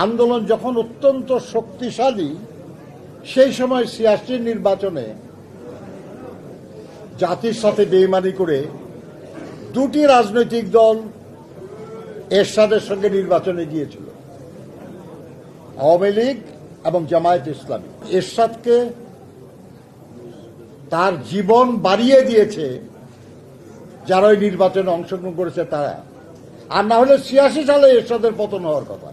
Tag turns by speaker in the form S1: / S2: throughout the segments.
S1: আন্দোলন যখন অত্যন্ত শক্তিশালী, সেই সময় ৮৬ নির্বাচনে জাতির সাথে বেইমানি করে দুটি রাজনৈতিক দল এরশাদের সঙ্গে নির্বাচনে গিয়েছিল, আওয়ামী লীগ এবং জামায়াত ইসলামী। এরশাদকে তার জীবন বাড়িয়ে দিয়েছে যারা ওই নির্বাচনে অংশগ্রহণ করেছে তারা, আর না হলে ৮৬ সালে এরশাদের পতন হওয়ার কথা।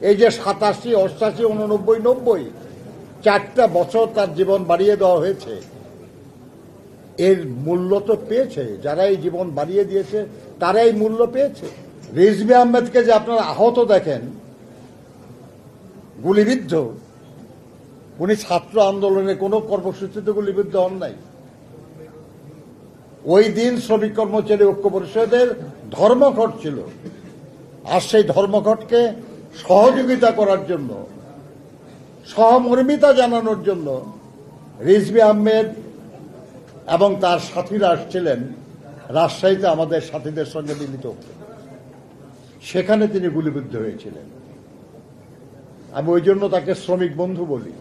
S1: এই যে ৮৭, ৮৮, ৮৯, ৯০ 4টা বছর তার জীবন বাড়িয়ে দেওয়া হয়েছে, এর মূল্য তো পেয়েছে। যারা এই জীবন বাড়িয়ে দিয়েছে তারা এই মূল্য পেয়েছে। রিজভী আহমেদকে যে আপনারা আহত দেখেন, গুলিবিদ্ধ, উনি ছাত্র আন্দোলনে কোনো কর্মসূচিতে গুলিবিদ্ধ হন নাই। ওই দিন শ্রমিক কর্মচারী ঐক্য পরিষদের ধর্মঘট ছিল, আর সেই ধর্মঘটকে সহযোগিতা করার জন্য, সহমর্মিতা জানানোর জন্য রিজভী আহমেদ এবং তার সাথীরা আসছিলেন রাজশাহীতে আমাদের সাথীদের সঙ্গে মিলিত হতে। সেখানে তিনি গুলিবিদ্ধ হয়েছিলেন। আমি ওই জন্য তাকে শ্রমিক বন্ধু বলি।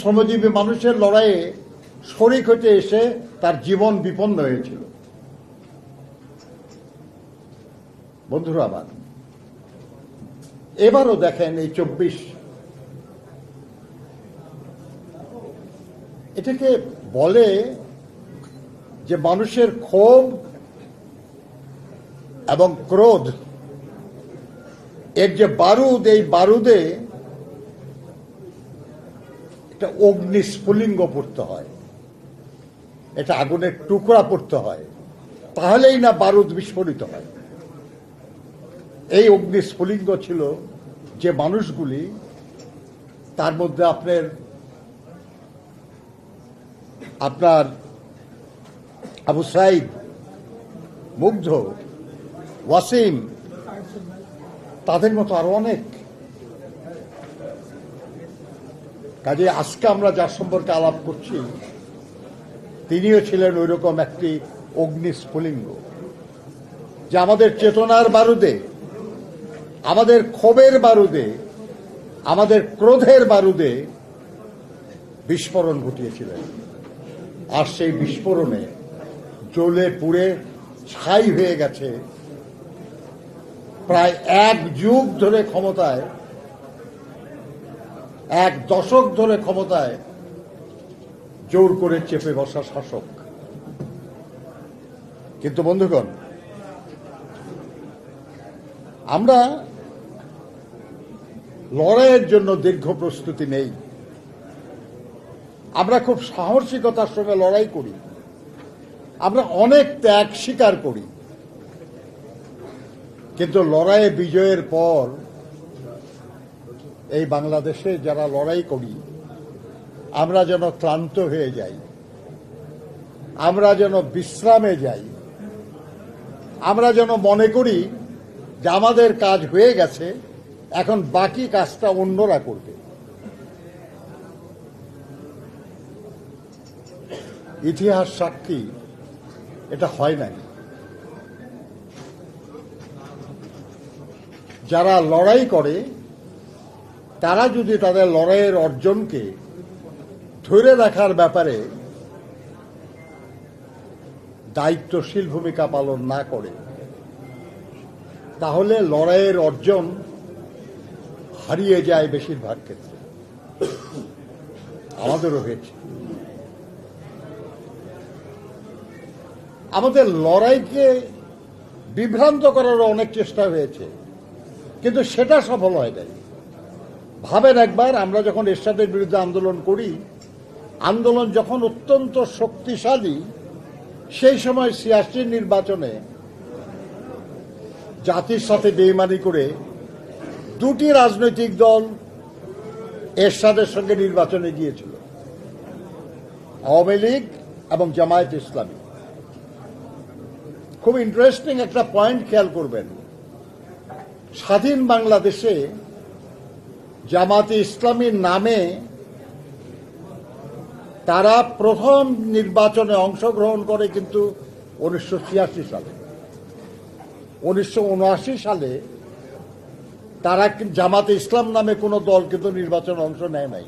S1: শ্রমজীবী মানুষের লড়াইয়ে শরিক হতে এসে তার জীবন বিপন্ন হয়েছিল। বন্ধুরা আমার, এবারও দেখেন এই ২৪, এটাকে বলে যে মানুষের ক্ষোভ এবং ক্রোধ, এর যে বারুদ, এই বারুদে এটা অগ্নিস্ফুলিঙ্গ পড়তে হয়, এটা আগুনের টুকরা পড়তে হয়, তাহলেই না বারুদ বিস্ফোরিত হয়। এই অগ্নিস্ফুলিঙ্গ ছিল যে মানুষগুলি, তার মধ্যে আপনার আবু সাইদ, মুগ্ধ, ওয়াসিম, তাদের মতো আরো অনেক। কাজে আজকে আমরা যার সম্পর্কে আলাপ করছি, তিনিও ছিলেন ওইরকম একটি অগ্নিস্ফুলিঙ্গ, যে আমাদের চেতনার বারুদে, আমাদের ক্ষোভের বারুদে, আমাদের ক্রোধের বারুদে বিস্ফোরণ ঘটিয়েছিলেন। আর সেই বিস্ফোরণে জ্বলে পুড়ে ছাই হয়ে গেছে প্রায় ১ যুগ ধরে ক্ষমতায়, ১ দশক ধরে ক্ষমতায় জোর করে চেপে বসা শাসক। কিন্তু বন্ধুগণ, আমরা লড়াইয়ের জন্য দীর্ঘ প্রস্তুতি নেই। আমরা খুব সাহসিকতার সঙ্গে লড়াই করি, আমরা অনেক ত্যাগ স্বীকার করি, কিন্তু লড়াইয়ে বিজয়ের পর এই বাংলাদেশে যারা লড়াই করি, আমরা যেন ক্লান্ত হয়ে যাই, আমরা যেন বিশ্রামে যাই, আমরা যেন মনে করি যে আমাদের কাজ হয়ে গেছে, এখন বাকি কাজটা অন্যরা করবে। ইতিহাস সাক্ষী এটা হয় নাই। যারা লড়াই করে তারা যদি তাদের লড়াইয়ের অর্জনকে ধরে রাখার ব্যাপারে দায়িত্বশীল ভূমিকা পালন না করে, তাহলে লড়াইয়ের অর্জন হারিয়ে যায় বেশিরভাগ ক্ষেত্রে। আমাদেরও হয়েছে। আমাদের লড়াইকে বিভ্রান্ত করারও অনেক চেষ্টা হয়েছে, কিন্তু সেটা সফল হয় নাই। ভাবেন একবার, আমরা যখন এরশাদের বিরুদ্ধে আন্দোলন করি, আন্দোলন যখন অত্যন্ত শক্তিশালী, সেই সময় ৮৬ নির্বাচনে জাতির সাথে বেইমানি করে দুটি রাজনৈতিক দল এরশাদের সঙ্গে নির্বাচনে গিয়েছিল, আওয়ামী লীগ এবং জামায়াত ইসলামী। খুব ইন্টারেস্টিং একটা পয়েন্ট খেয়াল করবেন, স্বাধীন বাংলাদেশে জামায়াতে ইসলামীর নামে তারা প্রথম নির্বাচনে অংশগ্রহণ করে কিন্তু ১৯৮৬ সালে। ১৯৭৯ সালে তারা জামাতে ইসলাম নামে কোনো দল কিন্তু নির্বাচনে অংশ নেয় নাই।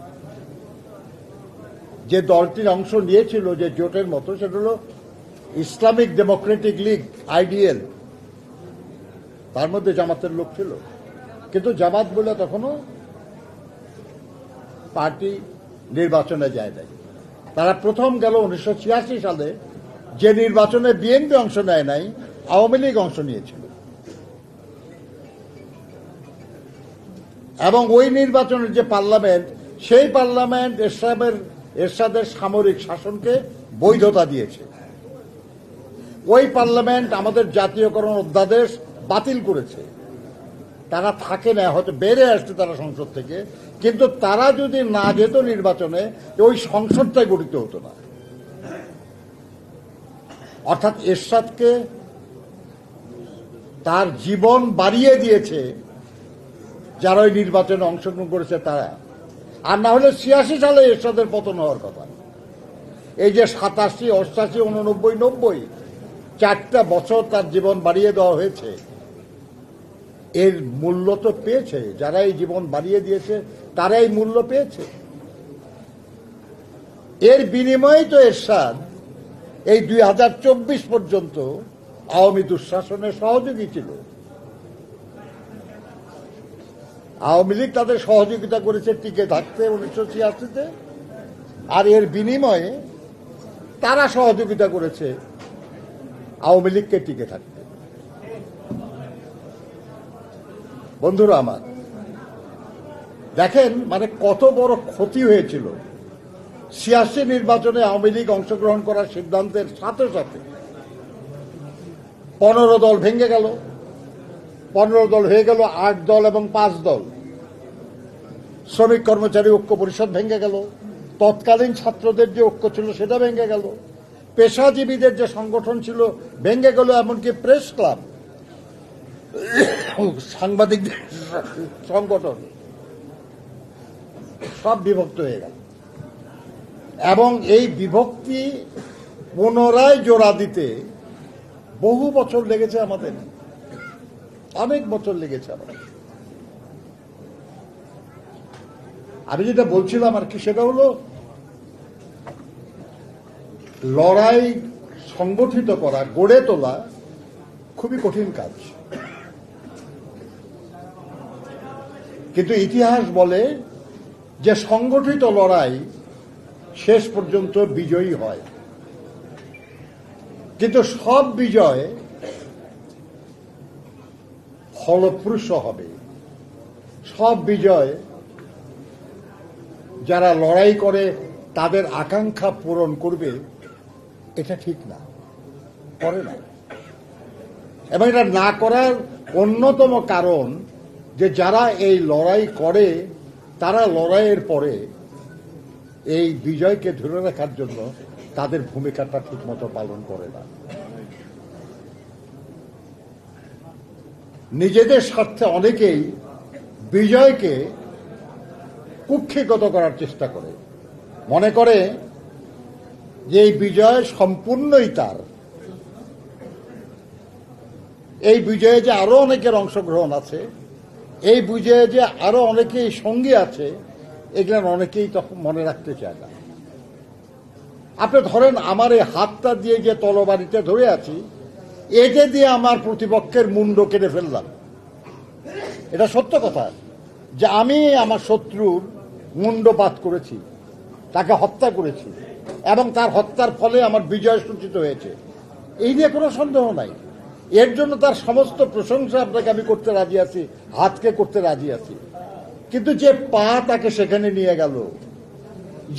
S1: যে দলটির অংশ নিয়েছিল যে জোটের মতো, সেটা হল ইসলামিক ডেমোক্রেটিক লীগ, আইডিএল। তার মধ্যে জামাতের লোক ছিল, কিন্তু জামাত বলে তখনও পার্টি নির্বাচনে যায় নাই। তারা প্রথম গেল 1986 সালে, যে নির্বাচনে বিএনপি অংশ নেয় নাই, আওয়ামী লীগ অংশ নিয়েছিল। এবং ওই নির্বাচনের যে পার্লামেন্ট, সেই পার্লামেন্ট এরশাদের সামরিক শাসনকে বৈধতা দিয়েছে। ওই পার্লামেন্ট আমাদের জাতীয়করণ অধ্যাদেশ বাতিল করেছে। তারা থাকে না, হয়তো বেড়ে আসছে তারা সংসদ থেকে, কিন্তু তারা যদি না যেত নির্বাচনে, ওই সংসদটাই গঠিত হতো না। অর্থাৎ এরশাদকে তার জীবন বাড়িয়ে দিয়েছে যারা ওই নির্বাচনে অংশগ্রহণ করেছে তারা। আর না হলে 86 সালে এরশাদের পতন হওয়ার কথা। এই যে 87, 88, 89, 90, 4টা বছর তার জীবন বাড়িয়ে দেওয়া হয়েছে, এর মূল্য তো পেয়েছে। যারা এই জীবন বাড়িয়ে দিয়েছে তারা এই মূল্য পেয়েছে। এর বিনিময়ে তো এরশাদ এই 2024 পর্যন্ত আওয়ামী দুঃশাসনের সহযোগী ছিল। আওয়ামী লীগ তাদের সহযোগিতা করেছে টিকে থাকতে 1986-তে, আর এর বিনিময়ে তারা সহযোগিতা করেছে আওয়ামী লীগকে টিকে থাকতে। বন্ধুরা আমার, দেখেন মানে কত বড় ক্ষতি হয়েছিল। 86 নির্বাচনে আওয়ামী লীগ অংশগ্রহণ করার সিদ্ধান্তের সাথে সাথে 15 দল ভেঙে গেল। 15 দল হয়ে গেল 8 দল এবং 5 দল। শ্রমিক কর্মচারী ঐক্য পরিষদ ভেঙে গেল। তৎকালীন ছাত্রদের যে ঐক্য ছিল সেটা ভেঙে গেল। পেশাজীবীদের যে সংগঠন ছিল ভেঙে গেল। এমনকি প্রেস ক্লাব, সাংবাদিকদের সংগঠন সব বিভক্ত হয়ে গেল। এবং এই বিভক্তি পুনরায় জোড়া দিতে বহু বছর লেগেছে আমাদের, অনেক বছর লেগেছে আমাদের। আমি যেটা বলছিলাম আর কি, সেটা হলো লড়াই সংগঠিত করা, গড়ে তোলা খুবই কঠিন কাজ। কিন্তু ইতিহাস বলে যে সংগঠিত লড়াই শেষ পর্যন্ত বিজয়ী হয়। কিন্তু সব বিজয় ফলপ্রসূ হবে, সব বিজয় যারা লড়াই করে তাদের আকাঙ্ক্ষা পূরণ করবে, এটা ঠিক না, করে না। এবং এটা না করার অন্যতম কারণ যে যারা এই লড়াই করে তারা লড়াইয়ের পরে এই বিজয়কে ধরে রাখার জন্য তাদের ভূমিকাটা ঠিকমতো পালন করে না। নিজেদের স্বার্থে অনেকেই বিজয়কে কুক্ষিগত করার চেষ্টা করে, মনে করে যে এই বিজয় সম্পূর্ণই তার। এই বিজয়ে যে আরো অনেকের অংশগ্রহণ আছে, এই বিজয়ে যে আরো অনেকেই সঙ্গী আছে, এগুলো অনেকেই তখন মনে রাখতে চায় না। আপনি ধরেন আমার এই হাতটা দিয়ে যে তলবাড়িতে ধরে আছি, এটা দিয়ে আমার প্রতিপক্ষের মুন্ড কেটে ফেললাম। এটা সত্য কথা যে আমি আমার শত্রুর মুন্ডপাত করেছি, তাকে হত্যা করেছি, এবং তার হত্যার ফলে আমার বিজয় সূচিত হয়েছে, এই নিয়ে কোনো সন্দেহ নাই। এর জন্য তার সমস্ত প্রশংসা আপনাকে আমি করতে রাজি আছি, হাতকে করতে রাজি আছি। কিন্তু যে পা তাকে সেখানে নিয়ে গেল,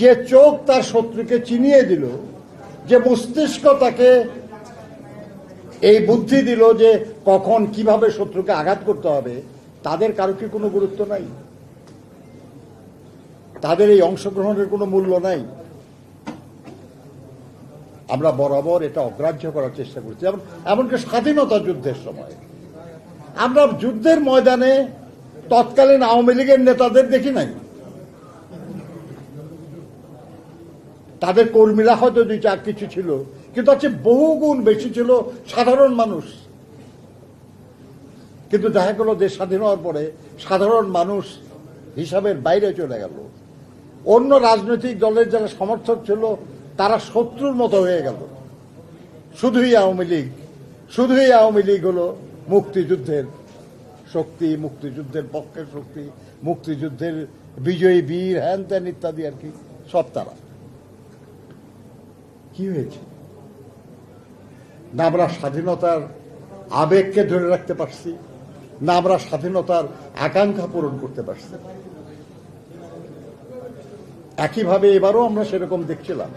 S1: যে চোখ তার শত্রুকে চিনিয়ে দিল, যে মস্তিষ্ক তাকে এই বুদ্ধি দিল যে কখন কিভাবে শত্রুকে আঘাত করতে হবে, তাদের কারো কি কোনো গুরুত্ব নাই? তাদের এই অংশগ্রহণের কোনো মূল্য নাই? আমরা বরাবর এটা অগ্রাহ্য করার চেষ্টা করছি। এমনকি স্বাধীনতা যুদ্ধের সময় আমরা যুদ্ধের ময়দানে তৎকালীন আওয়ামী লীগের নেতাদের দেখি নাই। তাদের কর্মীরা হয়তো 2-4 কিছু ছিল, কিন্তু আছে বহুগুণ বেশি ছিল সাধারণ মানুষ। কিন্তু দেখা গেল দেশ স্বাধীন হওয়ার পরে সাধারণ মানুষ হিসাবের বাইরে চলে গেল। অন্য রাজনৈতিক দলের যারা সমর্থক ছিল তারা শত্রুর মতো হয়ে গেল। শুধুই আওয়ামী লীগ হলো মুক্তিযুদ্ধের শক্তি, মুক্তিযুদ্ধের পক্ষের শক্তি, মুক্তিযুদ্ধের বিজয়ী বীর, হ্যান ত্যান ইত্যাদি আর কি, সব তারা। কি হয়েছে? না আমরা স্বাধীনতার আবেগকে ধরে রাখতে পারছি, না আমরা স্বাধীনতার আকাঙ্ক্ষা পূরণ করতে পারছি। একইভাবে এবারও আমরা সেরকম দেখছিলাম।